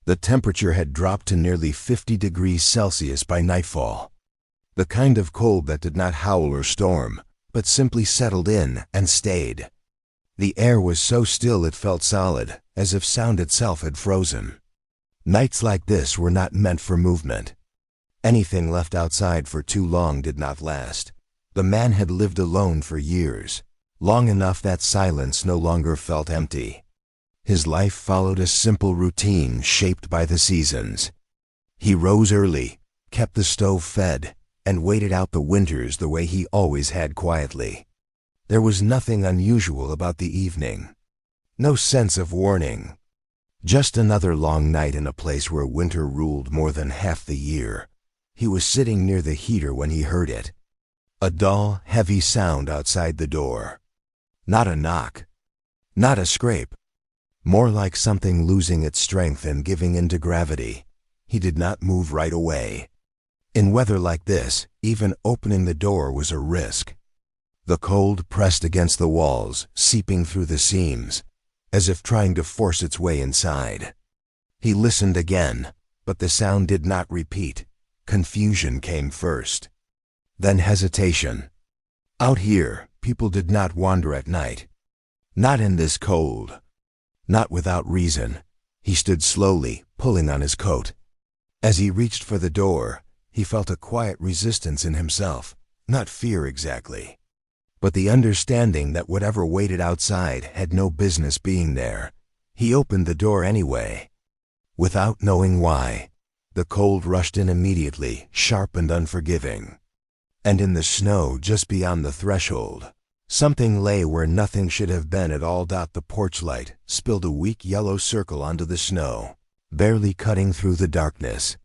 The temperature had dropped to nearly 50 degrees Celsius by nightfall. The kind of cold that did not howl or storm, but simply settled in and stayed. The air was so still it felt solid, as if sound itself had frozen. Nights like this were not meant for movement. Anything left outside for too long did not last. The man had lived alone for years, long enough that silence no longer felt empty. His life followed a simple routine shaped by the seasons. He rose early, kept the stove fed, and waited out the winters the way he always had quietly. There was nothing unusual about the evening. No sense of warning. Just another long night in a place where winter ruled more than half the year. He was sitting near the heater when he heard it. A dull, heavy sound outside the door. Not a knock. Not a scrape. More like something losing its strength and giving in to gravity. He did not move right away. In weather like this, even opening the door was a risk. The cold pressed against the walls, seeping through the seams, as if trying to force its way inside. He listened again, but the sound did not repeat. Confusion came first. Then hesitation. Out here, people did not wander at night. Not in this cold. Not without reason. He stood slowly, pulling on his coat. As he reached for the door, he felt a quiet resistance in himself. Not fear exactly, but the understanding that whatever waited outside had no business being there. He opened the door anyway. Without knowing why, the cold rushed in immediately, sharp and unforgiving. And in the snow just beyond the threshold, something lay where nothing should have been at all. The porch light spilled a weak yellow circle onto the snow, barely cutting through the darkness.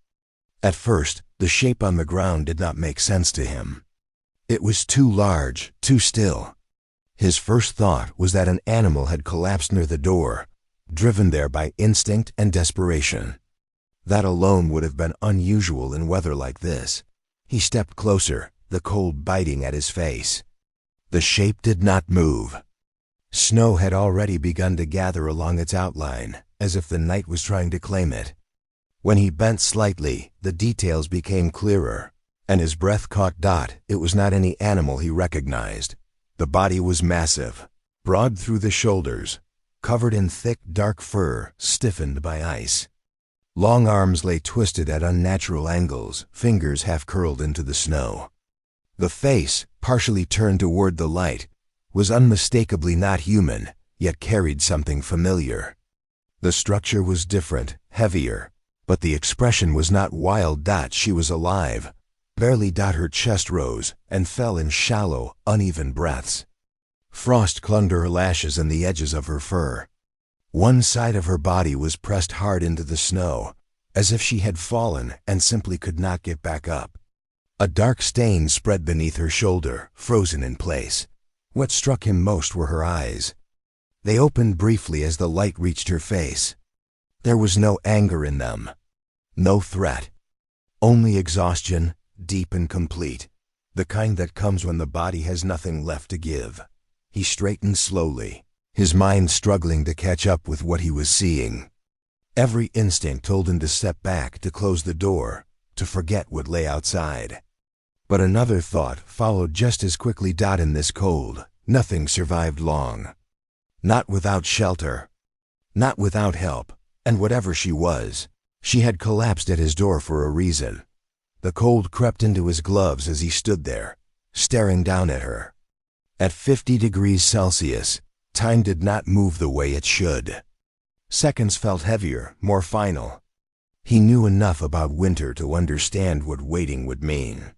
At first, the shape on the ground did not make sense to him. It was too large, too still. His first thought was that an animal had collapsed near the door, driven there by instinct and desperation. That alone would have been unusual in weather like this. He stepped closer, the cold biting at his face. The shape did not move. Snow had already begun to gather along its outline, as if the night was trying to claim it. When he bent slightly, the details became clearer, and his breath caught. It was not any animal he recognized. The body was massive, broad through the shoulders, covered in thick, dark fur, stiffened by ice. Long arms lay twisted at unnatural angles, fingers half curled into the snow. The face, partially turned toward the light, was unmistakably not human, yet carried something familiar. The structure was different, heavier, but the expression was not wild. She was alive. Barely. Her chest rose and fell in shallow, uneven breaths. Frost clung to her lashes and the edges of her fur. One side of her body was pressed hard into the snow, as if she had fallen and simply could not get back up. A dark stain spread beneath her shoulder, frozen in place. What struck him most were her eyes. They opened briefly as the light reached her face. There was no anger in them, no threat, only exhaustion, deep and complete, the kind that comes when the body has nothing left to give. He straightened slowly, his mind struggling to catch up with what he was seeing. Every instinct told him to step back, to close the door, to forget what lay outside. But another thought followed just as quickly. In this cold, nothing survived long. Not without shelter, not without help, and whatever she was, she had collapsed at his door for a reason. The cold crept into his gloves as he stood there, staring down at her. At 50 degrees Celsius, time did not move the way it should. Seconds felt heavier, more final. He knew enough about winter to understand what waiting would mean.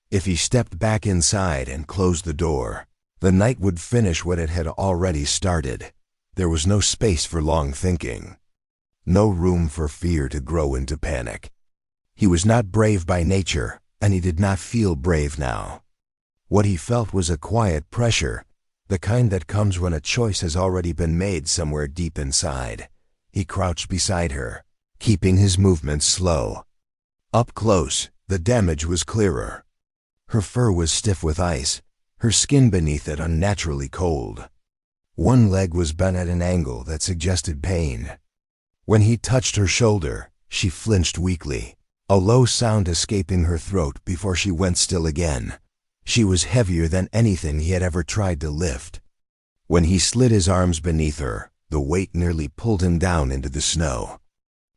If he stepped back inside and closed the door, the night would finish what it had already started. There was no space for long thinking. No room for fear to grow into panic. He was not brave by nature, and he did not feel brave now. What he felt was a quiet pressure, the kind that comes when a choice has already been made somewhere deep inside. He crouched beside her, keeping his movements slow. Up close, the damage was clearer. Her fur was stiff with ice, her skin beneath it unnaturally cold. One leg was bent at an angle that suggested pain. When he touched her shoulder, she flinched weakly, a low sound escaping her throat before she went still again. She was heavier than anything he had ever tried to lift. When he slid his arms beneath her, the weight nearly pulled him down into the snow.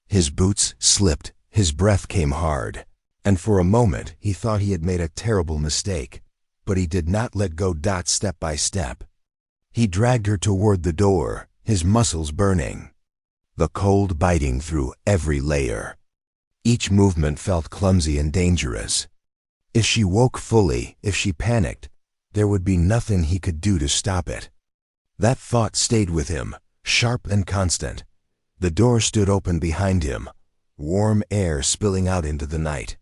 His boots slipped, his breath came hard, and for a moment he thought he had made a terrible mistake, but he did not let go. Step by step, he dragged her toward the door, his muscles burning, the cold biting through every layer. Each movement felt clumsy and dangerous. If she woke fully, if she panicked, there would be nothing he could do to stop it. That thought stayed with him, sharp and constant. The door stood open behind him, warm air spilling out into the night.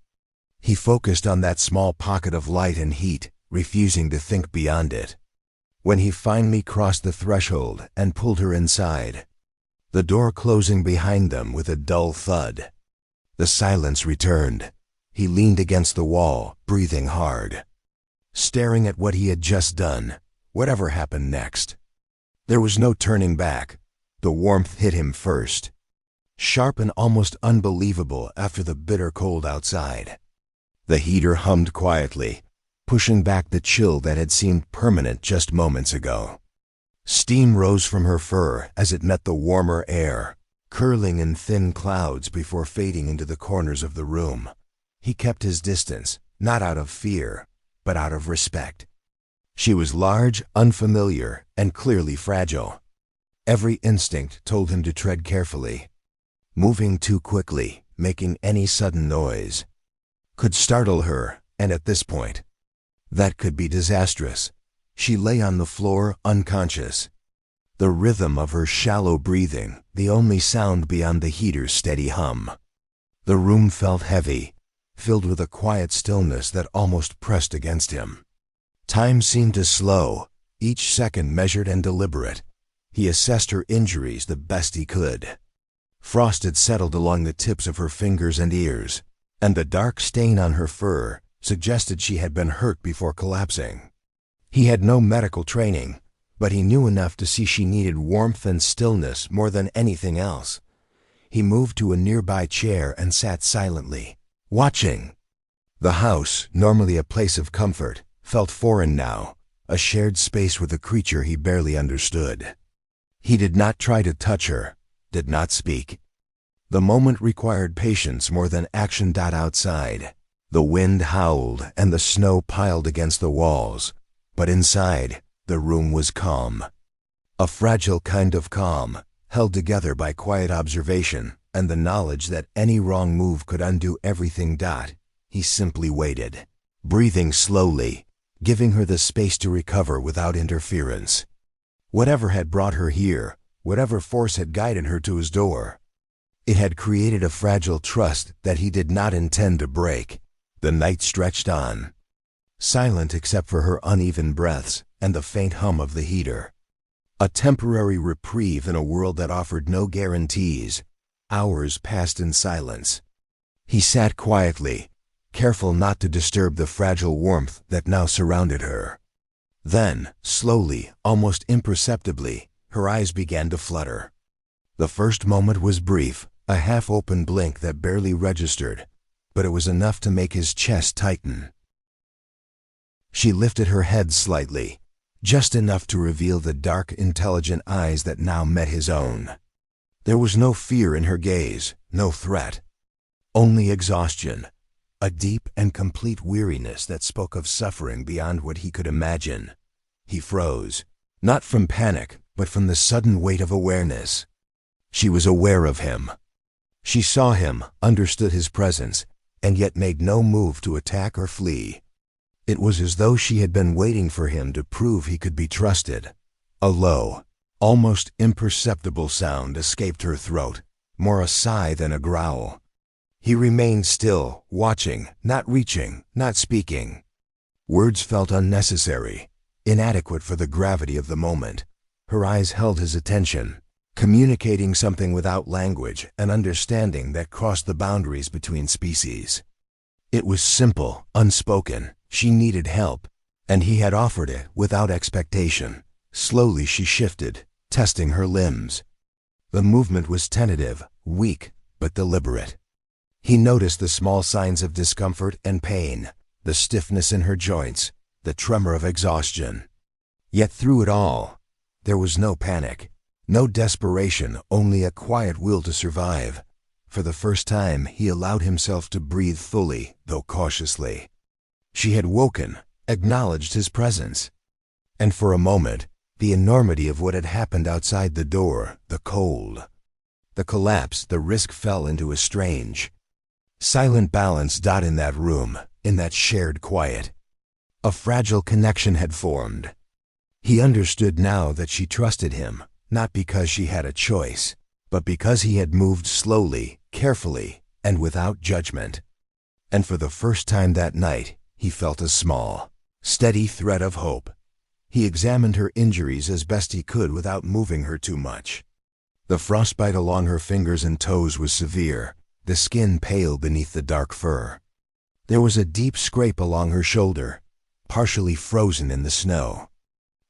He focused on that small pocket of light and heat, refusing to think beyond it. When he finally crossed the threshold and pulled her inside, the door closing behind them with a dull thud, the silence returned. He leaned against the wall, breathing hard, staring at what he had just done, whatever happened next. There was no turning back. The warmth hit him first, sharp and almost unbelievable after the bitter cold outside. The heater hummed quietly, pushing back the chill that had seemed permanent just moments ago. Steam rose from her fur as it met the warmer air, curling in thin clouds before fading into the corners of the room. He kept his distance, not out of fear, but out of respect. She was large, unfamiliar, and clearly fragile. Every instinct told him to tread carefully. Moving too quickly, making any sudden noise, could startle her, and at this point, that could be disastrous. She lay on the floor, unconscious. The rhythm of her shallow breathing, the only sound beyond the heater's steady hum. The room felt heavy, filled with a quiet stillness that almost pressed against him. Time seemed to slow, each second measured and deliberate. He assessed her injuries the best he could. Frost had settled along the tips of her fingers and ears, and the dark stain on her fur suggested she had been hurt before collapsing. He had no medical training, but he knew enough to see she needed warmth and stillness more than anything else. He moved to a nearby chair and sat silently, watching. The house, normally a place of comfort, felt foreign now, a shared space with a creature he barely understood. He did not try to touch her, did not speak. The moment required patience more than action. Outside, the wind howled and the snow piled against the walls, but inside, the room was calm. A fragile kind of calm, held together by quiet observation and the knowledge that any wrong move could undo everything. He simply waited, breathing slowly, giving her the space to recover without interference. Whatever had brought her here, whatever force had guided her to his door, it had created a fragile trust that he did not intend to break. The night stretched on, silent except for her uneven breaths and the faint hum of the heater. A temporary reprieve in a world that offered no guarantees. Hours passed in silence. He sat quietly, careful not to disturb the fragile warmth that now surrounded her. Then, slowly, almost imperceptibly, her eyes began to flutter. The first moment was brief, a half-open blink that barely registered, but it was enough to make his chest tighten. She lifted her head slightly, just enough to reveal the dark, intelligent eyes that now met his own. There was no fear in her gaze, no threat, only exhaustion, a deep and complete weariness that spoke of suffering beyond what he could imagine. He froze, not from panic, but from the sudden weight of awareness. She was aware of him. She saw him, understood his presence, and yet made no move to attack or flee. It was as though she had been waiting for him to prove he could be trusted. A low, almost imperceptible sound escaped her throat, more a sigh than a growl. He remained still, watching, not reaching, not speaking. Words felt unnecessary, inadequate for the gravity of the moment. Her eyes held his attention, communicating something without language, an understanding that crossed the boundaries between species. It was simple, unspoken. She needed help, and he had offered it without expectation. Slowly she shifted, testing her limbs. The movement was tentative, weak but deliberate. He noticed the small signs of discomfort and pain, the stiffness in her joints, the tremor of exhaustion. Yet through it all, there was no panic, no desperation, only a quiet will to survive. For the first time, he allowed himself to breathe fully, though cautiously. She had woken, acknowledged his presence. And for a moment, the enormity of what had happened outside the door, the cold, the collapse, the risk fell into a strange, silent balance. In that room, in that shared quiet, a fragile connection had formed. He understood now that she trusted him, not because she had a choice, but because he had moved slowly, carefully, and without judgment. And for the first time that night, he felt a small, steady thread of hope. He examined her injuries as best he could without moving her too much. The frostbite along her fingers and toes was severe, the skin pale beneath the dark fur. There was a deep scrape along her shoulder, partially frozen in the snow.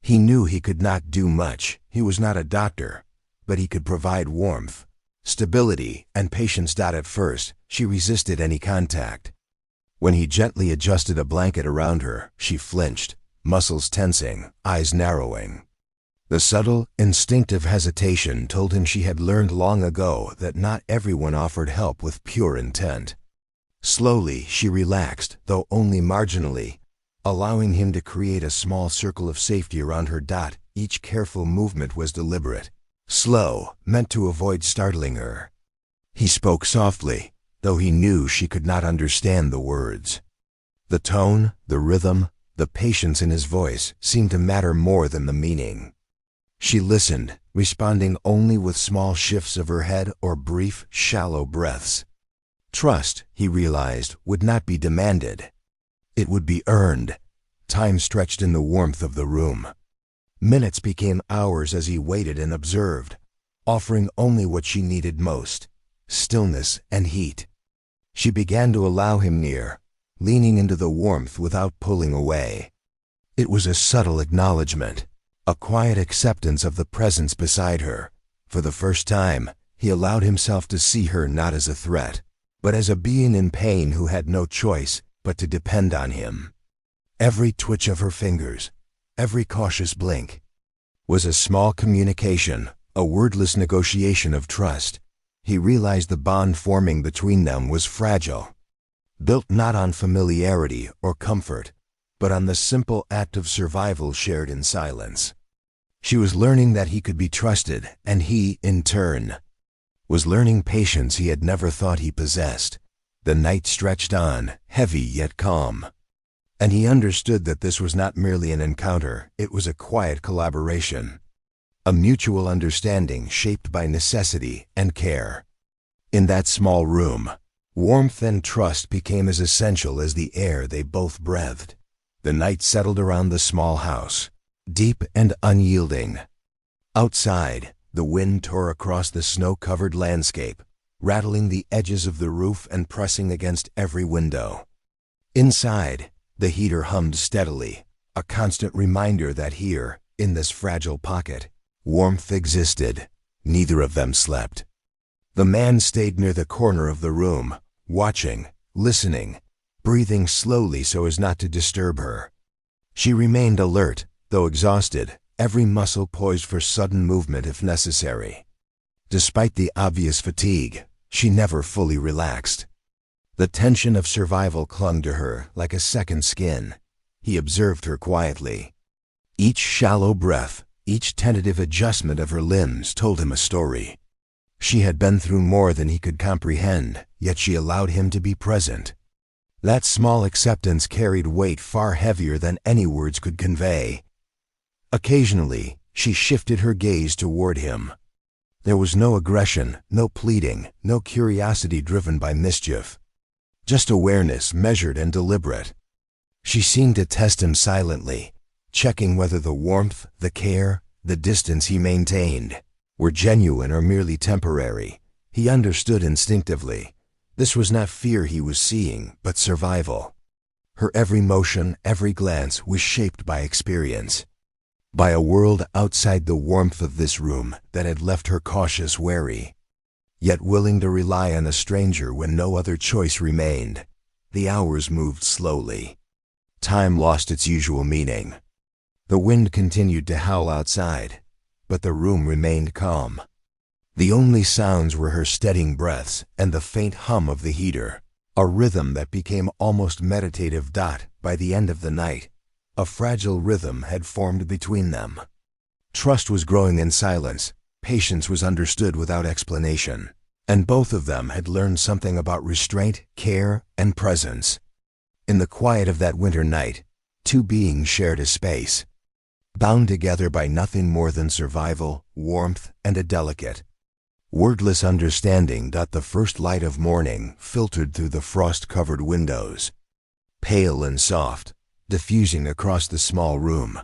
He knew he could not do much, he was not a doctor, but he could provide warmth, stability, and patience. At first, she resisted any contact. When he gently adjusted a blanket around her, she flinched, muscles tensing, eyes narrowing. The subtle, instinctive hesitation told him she had learned long ago that not everyone offered help with pure intent. Slowly, she relaxed, though only marginally, allowing him to create a small circle of safety around her. Each careful movement was deliberate, slow, meant to avoid startling her. He spoke softly, though he knew she could not understand the words. The tone, the rhythm, the patience in his voice seemed to matter more than the meaning. She listened, responding only with small shifts of her head or brief, shallow breaths. Trust, he realized, would not be demanded. It would be earned. Time stretched in the warmth of the room. Minutes became hours as he waited and observed, offering only what she needed most, stillness and heat. She began to allow him near, leaning into the warmth without pulling away. It was a subtle acknowledgement, a quiet acceptance of the presence beside her. For the first time, he allowed himself to see her not as a threat, but as a being in pain who had no choice but to depend on him. Every twitch of her fingers, every cautious blink, was a small communication, a wordless negotiation of trust. He realized the bond forming between them was fragile, built not on familiarity or comfort, but on the simple act of survival shared in silence. She was learning that he could be trusted, and he, in turn, was learning patience he had never thought he possessed. The night stretched on, heavy yet calm, and he understood that this was not merely an encounter, it was a quiet collaboration, a mutual understanding shaped by necessity and care. In that small room, warmth and trust became as essential as the air they both breathed. The night settled around the small house, deep and unyielding. Outside, the wind tore across the snow-covered landscape, rattling the edges of the roof and pressing against every window. Inside, the heater hummed steadily, a constant reminder that here, in this fragile pocket, warmth existed. Neither of them slept. The man stayed near the corner of the room, watching, listening, breathing slowly so as not to disturb her. She remained alert, though exhausted, every muscle poised for sudden movement if necessary. Despite the obvious fatigue, she never fully relaxed. The tension of survival clung to her like a second skin. He observed her quietly. Each shallow breath, each tentative adjustment of her limbs told him a story. She had been through more than he could comprehend, yet she allowed him to be present. That small acceptance carried weight far heavier than any words could convey. Occasionally, she shifted her gaze toward him. There was no aggression, no pleading, no curiosity driven by mischief. Just awareness, measured and deliberate. She seemed to test him silently, checking whether the warmth, the care, the distance he maintained were genuine or merely temporary. He understood instinctively. This was not fear he was seeing, but survival. Her every motion, every glance was shaped by experience, by a world outside the warmth of this room that had left her cautious, wary. yet willing to rely on a stranger when no other choice remained. The hours moved slowly. Time lost its usual meaning. The wind continued to howl outside, but the room remained calm. The only sounds were her steadying breaths and the faint hum of the heater, a rhythm that became almost meditative. By the end of the night, a fragile rhythm had formed between them. Trust was growing in silence, patience was understood without explanation, and both of them had learned something about restraint, care, and presence. In the quiet of that winter night, two beings shared a space, bound together by nothing more than survival, warmth, and a delicate, wordless understanding. The first light of morning filtered through the frost-covered windows, pale and soft, diffusing across the small room.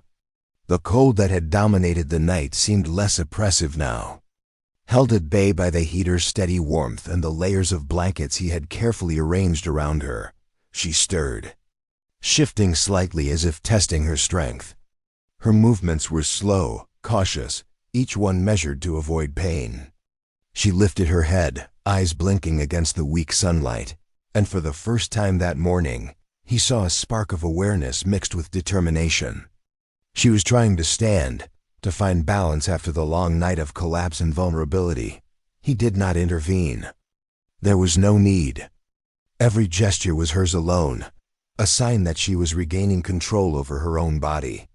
The cold that had dominated the night seemed less oppressive now. Held at bay by the heater's steady warmth and the layers of blankets he had carefully arranged around her, she stirred, shifting slightly as if testing her strength. Her movements were slow, cautious, each one measured to avoid pain. She lifted her head, eyes blinking against the weak sunlight, and for the first time that morning, he saw a spark of awareness mixed with determination. She was trying to stand, to find balance after the long night of collapse and vulnerability. He did not intervene. There was no need. Every gesture was hers alone, a sign that she was regaining control over her own body.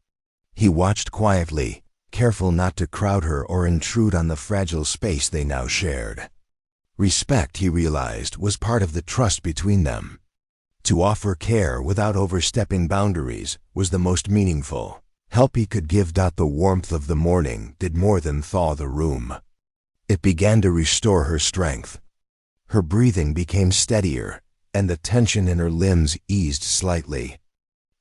He watched quietly, careful not to crowd her or intrude on the fragile space they now shared. Respect, he realized, was part of the trust between them. To offer care without overstepping boundaries was the most meaningful. Help he could give. The warmth of the morning did more than thaw the room. It began to restore her strength. Her breathing became steadier, and the tension in her limbs eased slightly.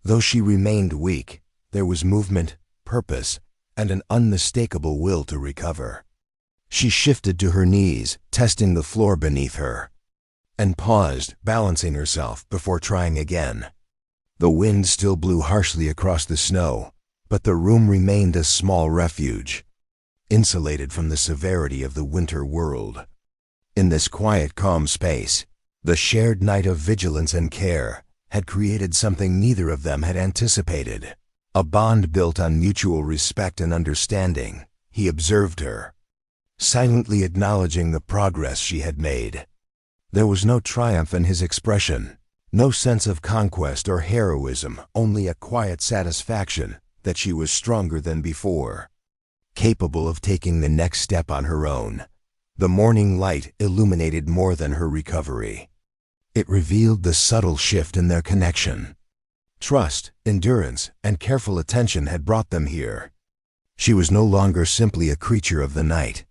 Though she remained weak, there was movement, purpose, and an unmistakable will to recover. She shifted to her knees, testing the floor beneath her, and paused, balancing herself before trying again. The wind still blew harshly across the snow, but the room remained a small refuge, insulated from the severity of the winter world. In this quiet, calm space, the shared night of vigilance and care had created something neither of them had anticipated. A bond built on mutual respect and understanding. He observed her, silently acknowledging the progress she had made. There was no triumph in his expression, no sense of conquest or heroism, only a quiet satisfaction that she was stronger than before, capable of taking the next step on her own. The morning light illuminated more than her recovery. It revealed the subtle shift in their connection. Trust, endurance, and careful attention had brought them here. She was no longer simply a creature of the night.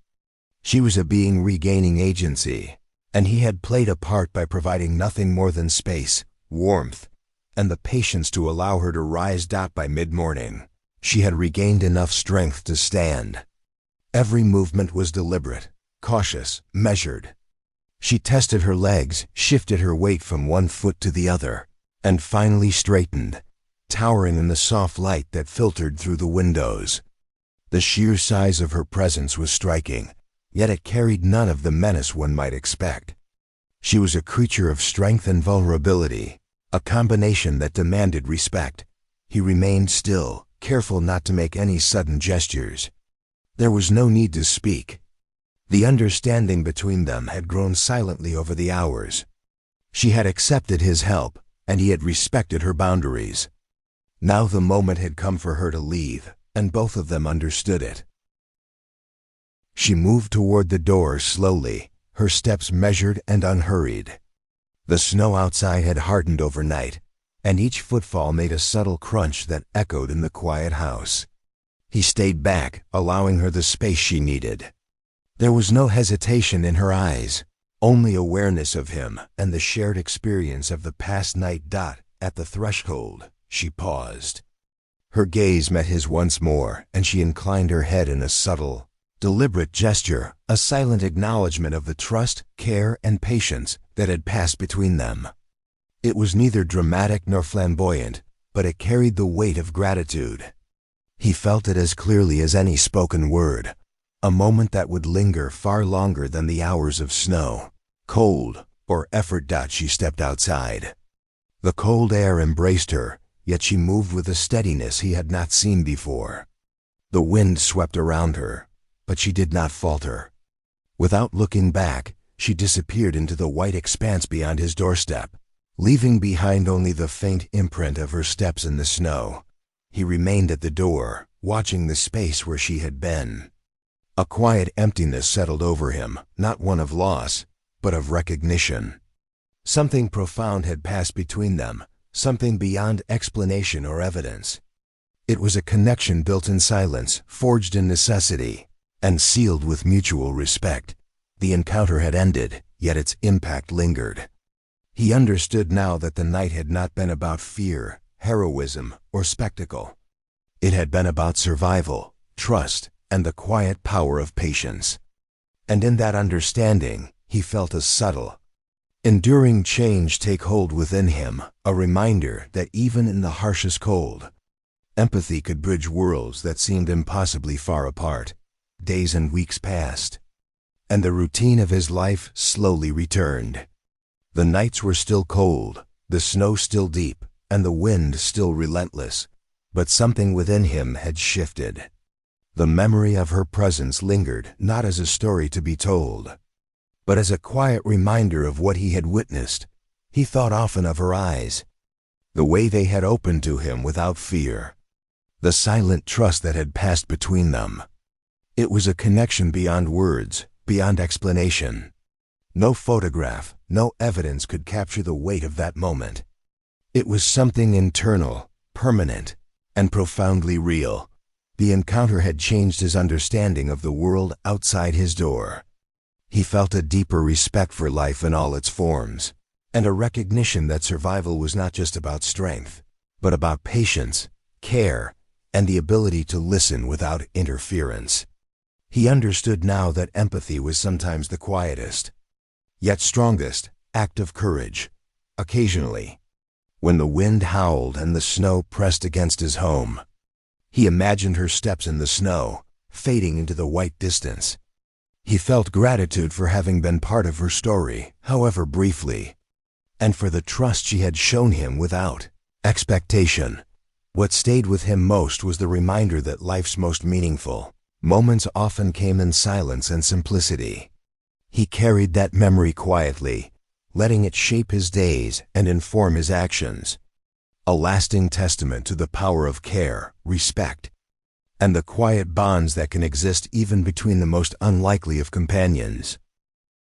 She was a being regaining agency, and he had played a part by providing nothing more than space, warmth, and the patience to allow her to rise. By mid-morning, she had regained enough strength to stand. Every movement was deliberate, cautious, measured. She tested her legs, shifted her weight from one foot to the other, and finally straightened, towering in the soft light that filtered through the windows. The sheer size of her presence was striking, yet it carried none of the menace one might expect. She was a creature of strength and vulnerability, a combination that demanded respect. He remained still, careful not to make any sudden gestures. There was no need to speak. The understanding between them had grown silently over the hours. She had accepted his help, and he had respected her boundaries. Now the moment had come for her to leave, and both of them understood it. She moved toward the door slowly, her steps measured and unhurried. The snow outside had hardened overnight, and each footfall made a subtle crunch that echoed in the quiet house. He stayed back, allowing her the space she needed. There was no hesitation in her eyes, only awareness of him and the shared experience of the past night. At the threshold, she paused. Her gaze met his once more, and she inclined her head in a subtle, deliberate gesture, a silent acknowledgement of the trust, care, and patience that had passed between them. It was neither dramatic nor flamboyant, but it carried the weight of gratitude. He felt it as clearly as any spoken word, A moment that would linger far longer than the hours of snow, cold, or effort. She stepped outside. The cold air embraced her, yet she moved with a steadiness he had not seen before. The wind swept around her, but she did not falter. Without looking back, she disappeared into the white expanse beyond his doorstep, leaving behind only the faint imprint of her steps in the snow. He remained at the door, watching the space where she had been. A quiet emptiness settled over him, not one of loss, but of recognition. Something profound had passed between them, something beyond explanation or evidence. It was a connection built in silence, forged in necessity, and sealed with mutual respect. The encounter had ended, yet its impact lingered. He understood now that the night had not been about fear, heroism, or spectacle. It had been about survival, trust, and the quiet power of patience. And in that understanding, he felt a subtle, enduring change take hold within him, a reminder that even in the harshest cold, empathy could bridge worlds that seemed impossibly far apart. Days and weeks passed, and the routine of his life slowly returned. The nights were still cold, the snow still deep, and the wind still relentless, but something within him had shifted. The memory of her presence lingered not as a story to be told, but as a quiet reminder of what he had witnessed. He thought often of her eyes, the way they had opened to him without fear, the silent trust that had passed between them. It was a connection beyond words, beyond explanation. No photograph, no evidence could capture the weight of that moment. It was something internal, permanent, and profoundly real. The encounter had changed his understanding of the world outside his door. He felt a deeper respect for life in all its forms, and a recognition that survival was not just about strength, but about patience, care, and the ability to listen without interference. He understood now that empathy was sometimes the quietest, yet strongest, act of courage. Occasionally, when the wind howled and the snow pressed against his home, he imagined her steps in the snow, fading into the white distance. He felt gratitude for having been part of her story, however briefly, and for the trust she had shown him without expectation. What stayed with him most was the reminder that life's most meaningful moments often came in silence and simplicity. He carried that memory quietly, letting it shape his days and inform his actions. A lasting testament to the power of care, respect, and the quiet bonds that can exist even between the most unlikely of companions.